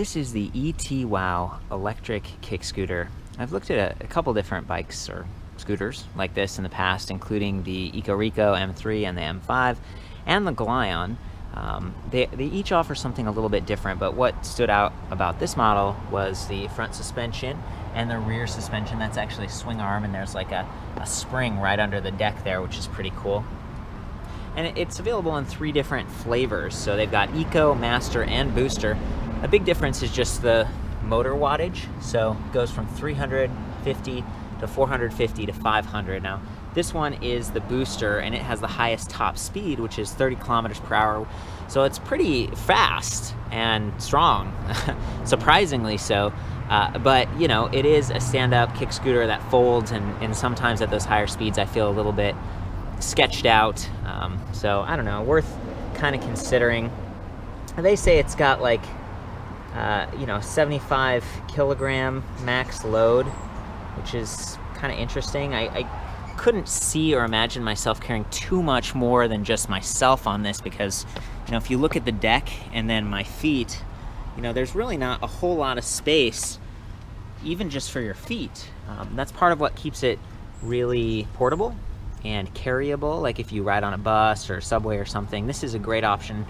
This is the ET-Wow electric kick scooter. I've looked at a couple different bikes or scooters like this in the past, including the EcoRico M3 and the M5 and the Glion. They each offer something a little bit different, but what stood out about this model was the front suspension and the rear suspension. That's actually a swing arm, and there's like a spring right under the deck there, which is pretty cool. And it's available in 3 different flavors. So they've got Eco, Master, and Booster. A big difference is just the motor wattage. So it goes from 350 to 450 to 500. Now, this one is the Booster, and it has the highest top speed, which is 30 kilometers per hour. So it's pretty fast and strong, surprisingly so. But, you know, it is a stand-up kick scooter that folds, and sometimes at those higher speeds I feel a little bit sketched out. So, I don't know, worth kind of considering. They say it's got like, 75 kilogram max load, which is kind of interesting. I couldn't see or imagine myself carrying too much more than just myself on this, because, if you look at the deck and then my feet, there's really not a whole lot of space, even just for your feet. That's part of what keeps it really portable and carryable. Like if you ride on a bus or a subway or something, this is a great option.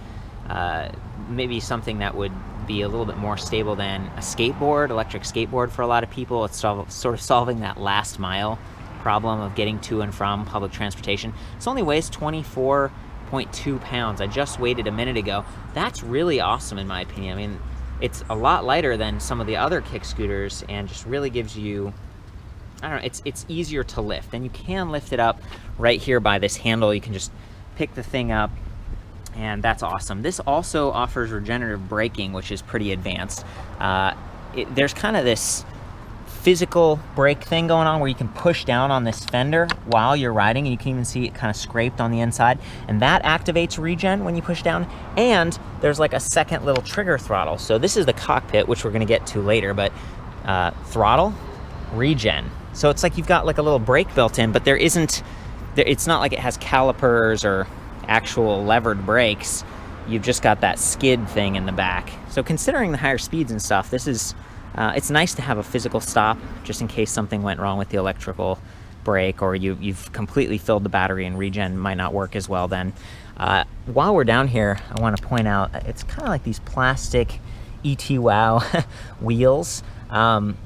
Maybe something that would be a little bit more stable than a skateboard, electric skateboard for a lot of people. It's sort of solving that last mile problem of getting to and from public transportation. It only weighs 24.2 pounds. I just weighed it a minute ago. That's really awesome in my opinion. I mean, it's a lot lighter than some of the other kick scooters and just really gives you, I don't know, it's easier to lift. And you can lift it up right here by this handle. You can just pick the thing up, and that's awesome. This also offers regenerative braking, which is pretty advanced. There's kind of this physical brake thing going on where you can push down on this fender while you're riding, and you can even see it kind of scraped on the inside, and that activates regen when you push down. And there's like a second little trigger throttle. So this is the cockpit, which we're going to get to later, but throttle, regen. So it's like you've got like a little brake built in, but it's not like it has calipers or actual levered brakes. You've just got that skid thing in the back. So considering the higher speeds and stuff, this is it's nice to have a physical stop just in case something went wrong with the electrical brake, or you've completely filled the battery and regen might not work as well then. While we're down here, I want to point out it's kind of like these plastic ET-Wow wheels. On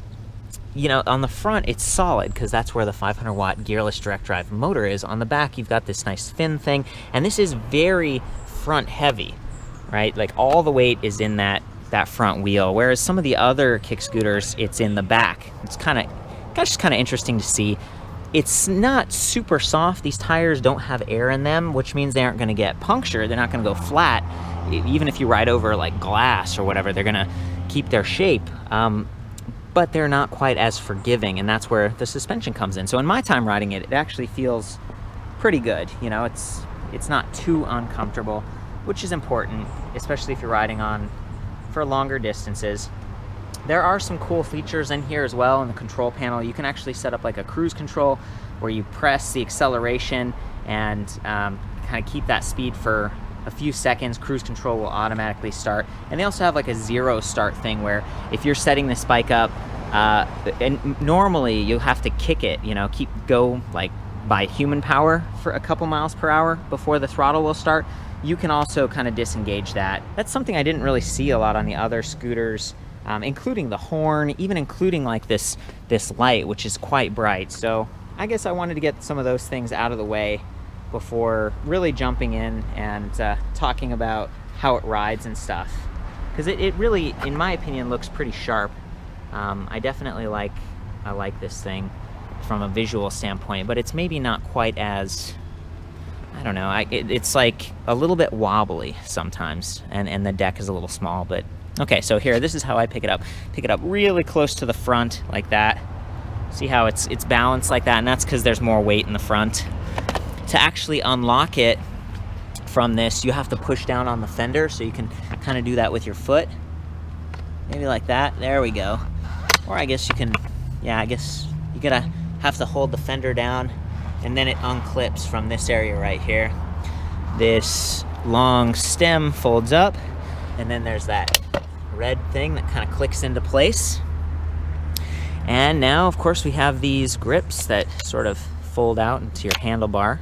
the front it's solid because that's where the 500 watt gearless direct drive motor is. On the back you've got this nice fin thing, and this is very front heavy, right? Like all the weight is in that front wheel, whereas some of the other kick scooters, it's in the back. It's kind of interesting to see. It's not super soft. These tires don't have air in them, which means they aren't going to get punctured. They're not going to go flat. Even if you ride over like glass or whatever, they're going to keep their shape. But they're not quite as forgiving, and that's where the suspension comes in. So in my time riding it, it actually feels pretty good. It's not too uncomfortable, which is important, especially if you're riding on for longer distances. There are some cool features in here as well. In the control panel, you can actually set up like a cruise control where you press the acceleration and kind of keep that speed for a few seconds. Cruise control will automatically start. And they also have like a zero start thing where if you're setting this bike up, and normally you'll have to kick it, go like by human power for a couple miles per hour before the throttle will start. You can also kind of disengage that. That's something I didn't really see a lot on the other scooters, including the horn, even including like this light, which is quite bright. So I guess I wanted to get some of those things out of the way before really jumping in and talking about how it rides and stuff. Because it really, in my opinion, looks pretty sharp. I definitely like this thing from a visual standpoint, but it's maybe not quite as, I don't know, it's like a little bit wobbly sometimes, and the deck is a little small. But okay, so here, this is how I pick it up. Pick it up really close to the front like that. See how it's balanced like that, and that's because there's more weight in the front. To actually unlock it from this, you have to push down on the fender, so you can kind of do that with your foot. Maybe like that. There we go. Or I guess you can, I guess you have to hold the fender down, and then it unclips from this area right here. This long stem folds up, and then there's that red thing that kind of clicks into place. And now, of course, we have these grips that sort of fold out into your handlebar.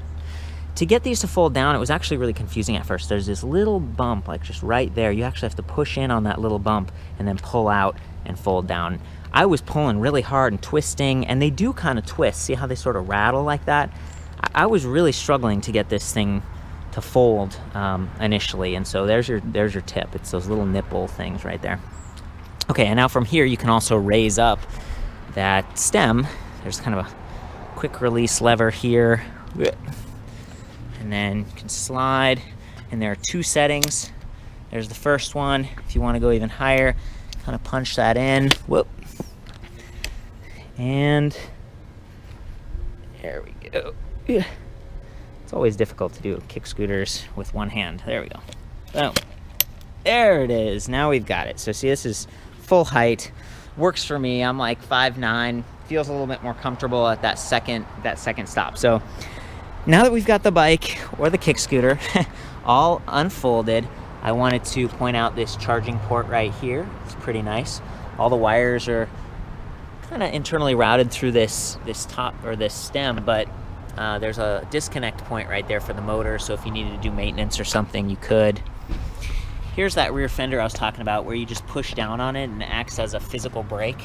To get these to fold down, it was actually really confusing at first. There's this little bump, like just right there. You actually have to push in on that little bump and then pull out and fold down. I was pulling really hard and twisting, and they do kind of twist. See how they sort of rattle like that? I was really struggling to get this thing to fold initially, and so there's your tip. It's those little nipple things right there. Okay, and now from here, you can also raise up that stem. There's kind of a quick release lever here. And then you can slide, and there are 2 settings. There's the first one. If you want to go even higher, kind of punch that in. Whoop. And there we go. It's always difficult to do kick scooters with one hand. There we go. Boom. There it is. Now we've got it. So see, this is full height. Works for me. I'm like 5'9". Feels a little bit more comfortable at that second stop. So now that we've got the bike or the kick scooter all unfolded, I wanted to point out this charging port right here. It's pretty nice. All the wires are kind of internally routed through this top or this stem, but there's a disconnect point right there for the motor, so if you needed to do maintenance or something, you could. Here's that rear fender I was talking about, where you just push down on it and it acts as a physical brake,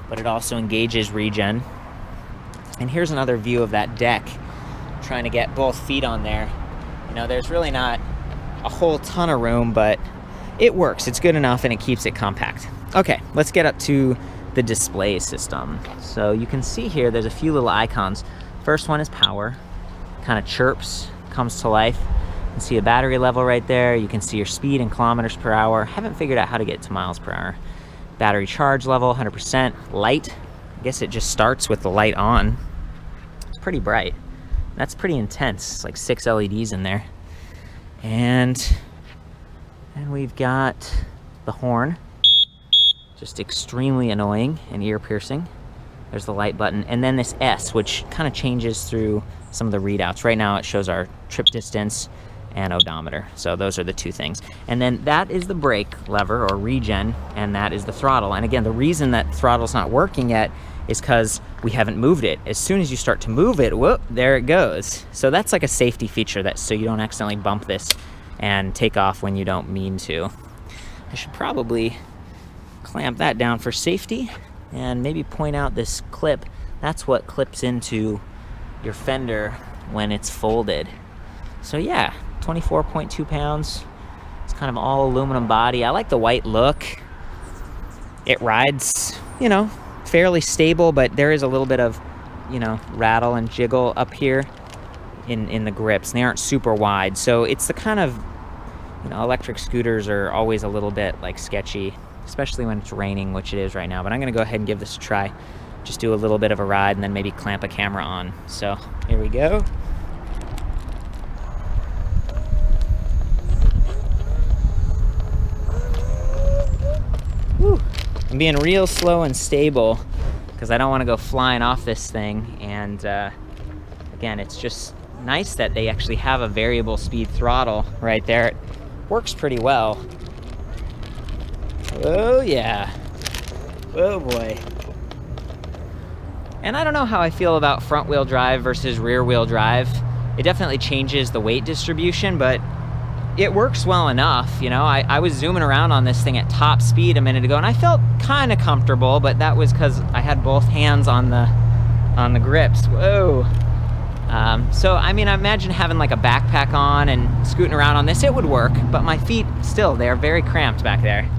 but it also engages regen. And here's another view of that deck, trying to get both feet on there. You know, there's really not a whole ton of room, but it works. It's good enough and it keeps it compact. Okay, let's get up to the display system. So you can see here, there's a few little icons. First one is power, kind of chirps, comes to life. You can see a battery level right there. You can see your speed in kilometers per hour. Haven't figured out how to get to miles per hour. Battery charge level, 100%. Light, I guess it just starts with the light on. It's pretty bright. That's pretty intense. It's like 6 LEDs in there. And we've got the horn. Just extremely annoying and ear-piercing. There's the light button. And then this S, which kind of changes through some of the readouts. Right now it shows our trip distance and odometer. So those are the 2 things. And then that is the brake lever or regen, and that is the throttle. And again, the reason that throttle's not working yet is because we haven't moved it. As soon as you start to move it, whoop, there it goes. So that's like a safety feature, that so you don't accidentally bump this and take off when you don't mean to. I should probably clamp that down for safety and maybe point out this clip. That's what clips into your fender when it's folded. So yeah, 24.2 pounds. It's kind of all aluminum body. I like the white look. It rides, you know, fairly stable, but there is a little bit of, you know, rattle and jiggle up here in the grips, and they aren't super wide. So it's the kind of, you know, electric scooters are always a little bit like sketchy, especially when it's raining, which it is right now. But I'm gonna go ahead and give this a try. Just do a little bit of a ride and then maybe clamp a camera on. So here we go. Whew. I'm being real slow and stable because I don't want to go flying off this thing. And again, it's just nice that they actually have a variable speed throttle right there. It works pretty well. Oh yeah. Oh boy. And I don't know how I feel about front wheel drive versus rear wheel drive. It definitely changes the weight distribution, but it works well enough. You know, I was zooming around on this thing at top speed a minute ago, and I felt kind of comfortable, but that was because I had both hands on the grips. Whoa. So, I mean, I imagine having like a backpack on and scooting around on this, it would work, but my feet still, they're very cramped back there.